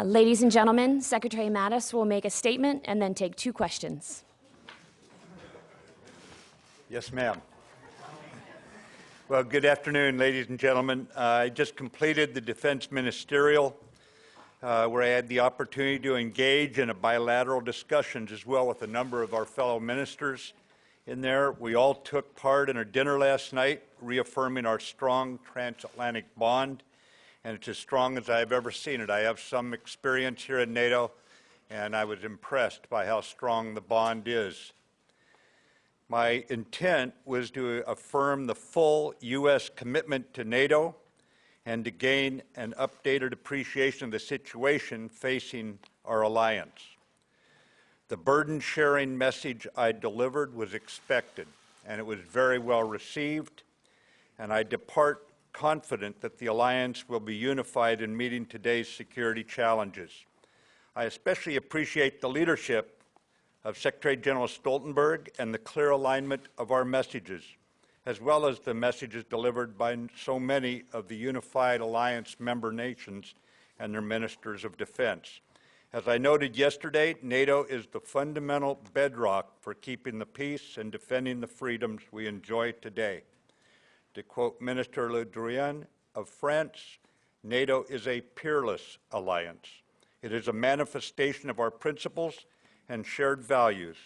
Ladies and gentlemen, Secretary Mattis will make a statement and then take 2 questions. Yes, ma'am. Well, good afternoon, ladies and gentlemen. I just completed the Defense Ministerial, where I had the opportunity to engage in a bilateral discussions as well with a number of our fellow ministers in there. We all took part in a dinner last night, reaffirming our strong transatlantic bond, and it's as strong as I've ever seen it. I have some experience here in NATO, and I was impressed by how strong the bond is. My intent was to affirm the full U.S. commitment to NATO and to gain an updated appreciation of the situation facing our alliance. The burden-sharing message I delivered was expected, and it was very well received, and I depart confident that the alliance will be unified in meeting today's security challenges. I especially appreciate the leadership of Secretary General Stoltenberg and the clear alignment of our messages, as well as the messages delivered by so many of the unified alliance member nations and their ministers of defense. As I noted yesterday, NATO is the fundamental bedrock for keeping the peace and defending the freedoms we enjoy today. To quote Minister Le Drian of France, NATO is a peerless alliance. It is a manifestation of our principles and shared values,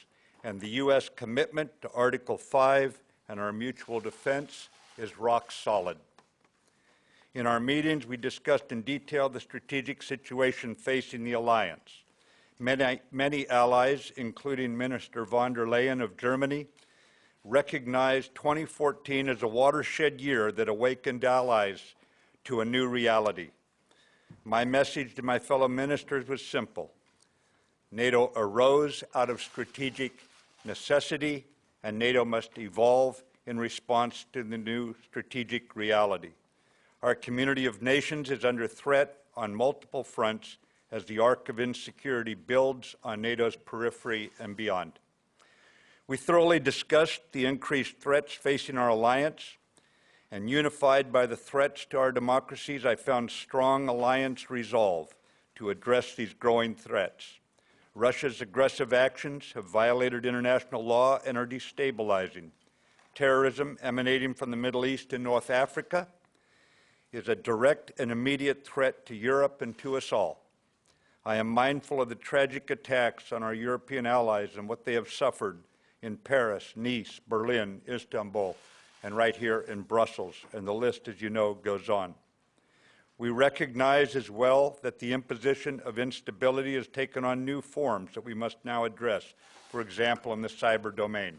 and the U.S. commitment to Article 5 and our mutual defense is rock solid. In our meetings, we discussed in detail the strategic situation facing the alliance. Many allies, including Minister von der Leyen of Germany, recognized 2014 as a watershed year that awakened allies to a new reality. My message to my fellow ministers was simple. NATO arose out of strategic necessity, and NATO must evolve in response to the new strategic reality. Our community of nations is under threat on multiple fronts as the arc of insecurity builds on NATO's periphery and beyond. We thoroughly discussed the increased threats facing our alliance, and unified by the threats to our democracies, I found strong alliance resolve to address these growing threats. Russia's aggressive actions have violated international law and are destabilizing. Terrorism emanating from the Middle East and North Africa is a direct and immediate threat to Europe and to us all. I am mindful of the tragic attacks on our European allies and what they have suffered in Paris, Nice, Berlin, Istanbul, and right here in Brussels, and the list, as you know, goes on. We recognize as well that the imposition of instability has taken on new forms that we must now address, for example, in the cyber domain.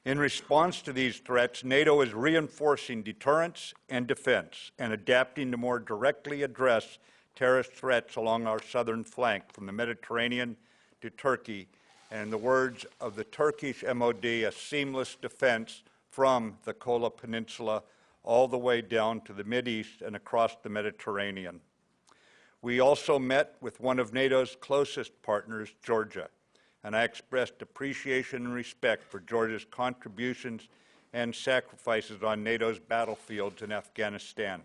In response to these threats, NATO is reinforcing deterrence and defense and adapting to more directly address terrorist threats along our southern flank from the Mediterranean to Turkey, and in the words of the Turkish MOD, a seamless defense from the Kola Peninsula all the way down to the Mideast and across the Mediterranean. We also met with one of NATO's closest partners, Georgia, and I expressed appreciation and respect for Georgia's contributions and sacrifices on NATO's battlefields in Afghanistan.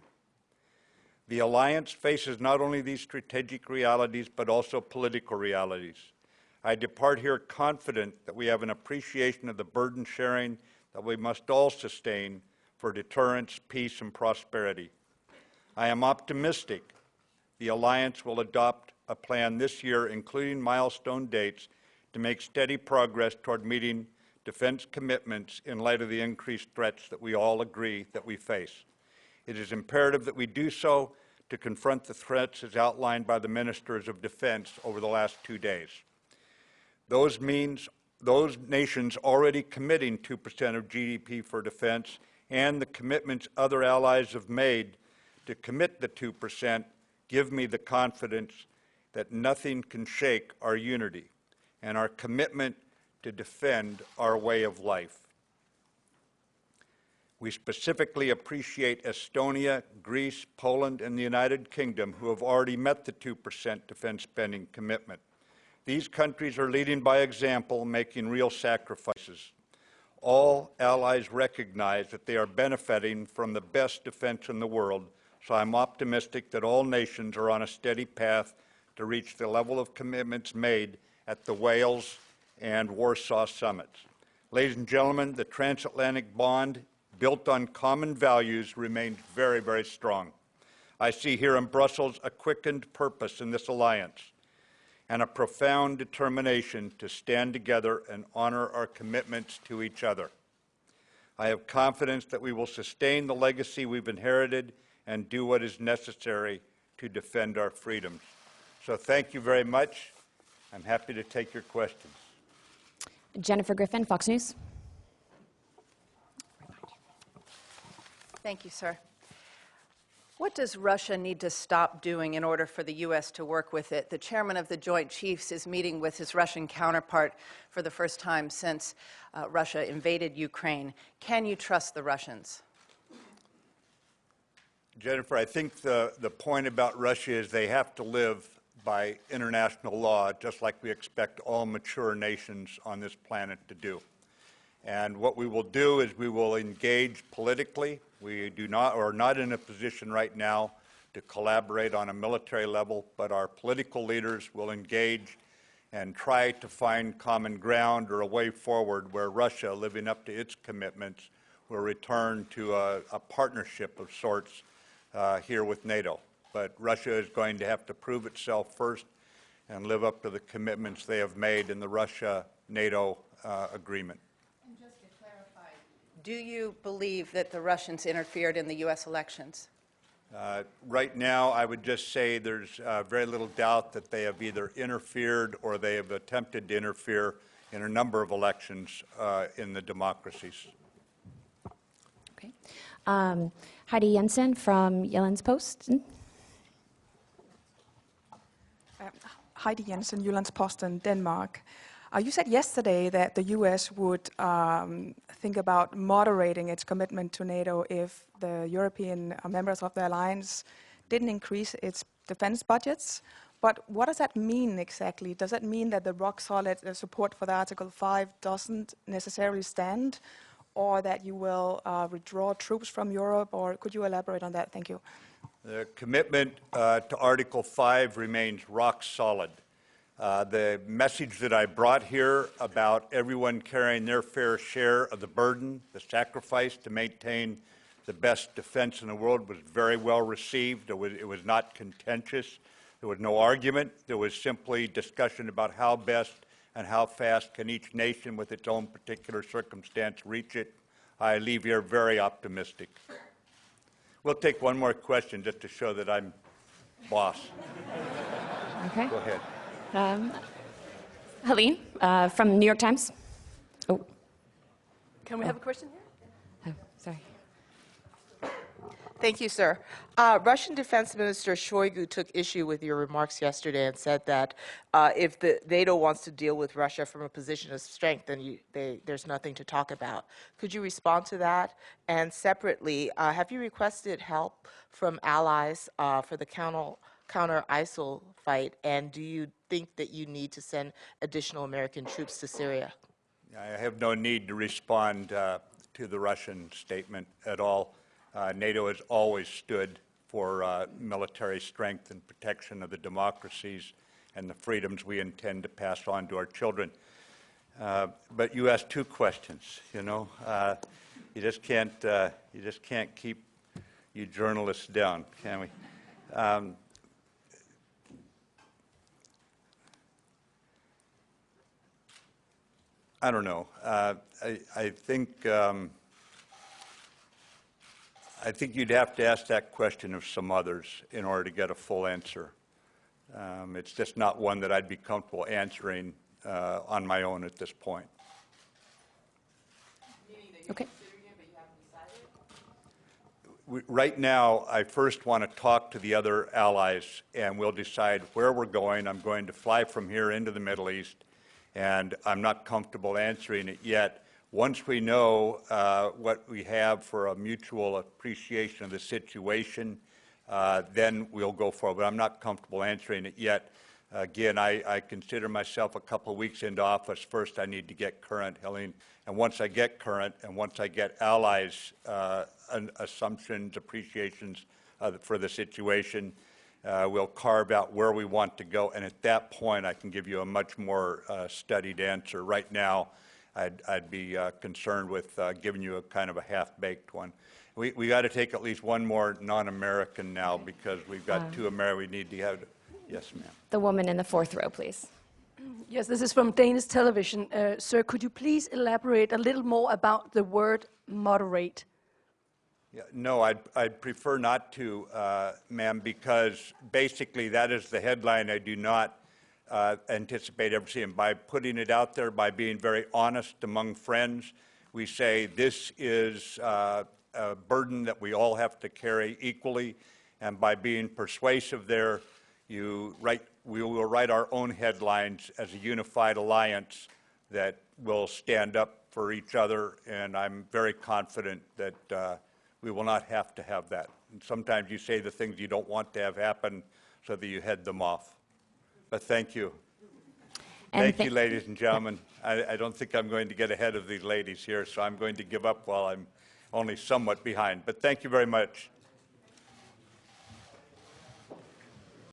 The alliance faces not only these strategic realities, but also political realities. I depart here confident that we have an appreciation of the burden sharing that we must all sustain for deterrence, peace, and prosperity. I am optimistic the alliance will adopt a plan this year, including milestone dates, to make steady progress toward meeting defense commitments in light of the increased threats that we all agree that we face. It is imperative that we do so to confront the threats as outlined by the ministers of defense over the last 2 days. Those nations already committing 2% of GDP for defense and the commitments other allies have made to commit the 2% give me the confidence that nothing can shake our unity and our commitment to defend our way of life. We specifically appreciate Estonia, Greece, Poland, and the United Kingdom, who have already met the 2% defense spending commitment. These countries are leading by example, making real sacrifices. All allies recognize that they are benefiting from the best defense in the world, So I'm optimistic that all nations are on a steady path to reach the level of commitments made at the Wales and Warsaw summits. Ladies and gentlemen, the transatlantic bond built on common values remains very, very strong. I see here in Brussels a quickened purpose in this alliance and a profound determination to stand together and honor our commitments to each other. I have confidence that we will sustain the legacy we've inherited and do what is necessary to defend our freedoms. So thank you very much. I'm happy to take your questions. Jennifer Griffin, Fox News. Thank you, sir. What does Russia need to stop doing in order for the U.S. to work with it? The chairman of the Joint Chiefs is meeting with his Russian counterpart for the first time since Russia invaded Ukraine. Can you trust the Russians? Jennifer, I think the point about Russia is they have to live by international law, just like we expect all mature nations on this planet to do. And what we will do is we will engage politically. We are not in a position right now to collaborate on a military level, but our political leaders will engage and try to find common ground or a way forward where Russia, living up to its commitments, will return to a partnership of sorts here with NATO. But Russia is going to have to prove itself first and live up to the commitments they have made in the Russia-NATO agreement. And just to clarify, do you believe that the Russians interfered in the U.S. elections? Right now, I would just say there's very little doubt that they have either interfered or they have attempted to interfere in a number of elections in the democracies. Okay. Heidi Jensen from Jyllands-Posten. Heidi Jensen, Jyllands-Posten, Denmark. You said yesterday that the U.S. would think about moderating its commitment to NATO if the European members of the alliance didn't increase its defense budgets. But what does that mean exactly? Does that mean that the rock-solid support for the Article 5 doesn't necessarily stand, or that you will withdraw troops from Europe? Or could you elaborate on that? Thank you. The commitment to Article 5 remains rock solid. The message that I brought here about everyone carrying their fair share of the burden, the sacrifice to maintain the best defense in the world was very well received. It was not contentious. There was no argument. There was simply discussion about how best and how fast can each nation with its own particular circumstance reach it. I leave here very optimistic. We'll take one more question just to show that I'm boss. Okay. Go ahead. Helene from New York Times. Oh, Can we have a question here? sorry. Thank you, sir. Russian Defense Minister Shoigu took issue with your remarks yesterday and said that if the NATO wants to deal with Russia from a position of strength, then there's nothing to talk about. Could you respond to that? And separately, have you requested help from allies for the counter ISIL fight? And do you think that you need to send additional American troops to Syria? I have no need to respond to the Russian statement at all. NATO has always stood for military strength and protection of the democracies and the freedoms we intend to pass on to our children. But you asked two questions. You know, you just can't keep you journalists down, can we? I don't know. I think you'd have to ask that question of some others in order to get a full answer. It's just not one that I'd be comfortable answering on my own at this point. Okay. Right now, I first want to talk to the other allies, and we'll decide where we're going. I'm going to fly from here into the Middle East, and I'm not comfortable answering it yet. Once we know what we have for a mutual appreciation of the situation, then we'll go forward. But I'm not comfortable answering it yet. Again, I consider myself a couple of weeks into office. First, I need to get current, Helene. And once I get current, and once I get allies' assumptions, appreciations for the situation. We'll carve out where we want to go, and at that point, I can give you a much more studied answer. Right now, I'd be concerned with giving you a kind of a half-baked one. We got to take at least one more non-American now because we've got two Americans. We need to have. Yes, ma'am. The woman in the fourth row, please. Yes, this is from Danish television. Sir, could you please elaborate a little more about the word moderate? Yeah, no, I'd prefer not to, ma'am, because basically that is the headline I do not anticipate ever seeing. By putting it out there, by being very honest among friends, we say this is a burden that we all have to carry equally, and by being persuasive there, we will write our own headlines as a unified alliance that will stand up for each other, and I'm very confident that we will not have to have that. And sometimes you say the things you don't want to have happen so that you head them off. But thank you. Thank you, ladies and gentlemen. I don't think I'm going to get ahead of these ladies here, so I'm going to give up while I'm only somewhat behind. But thank you very much.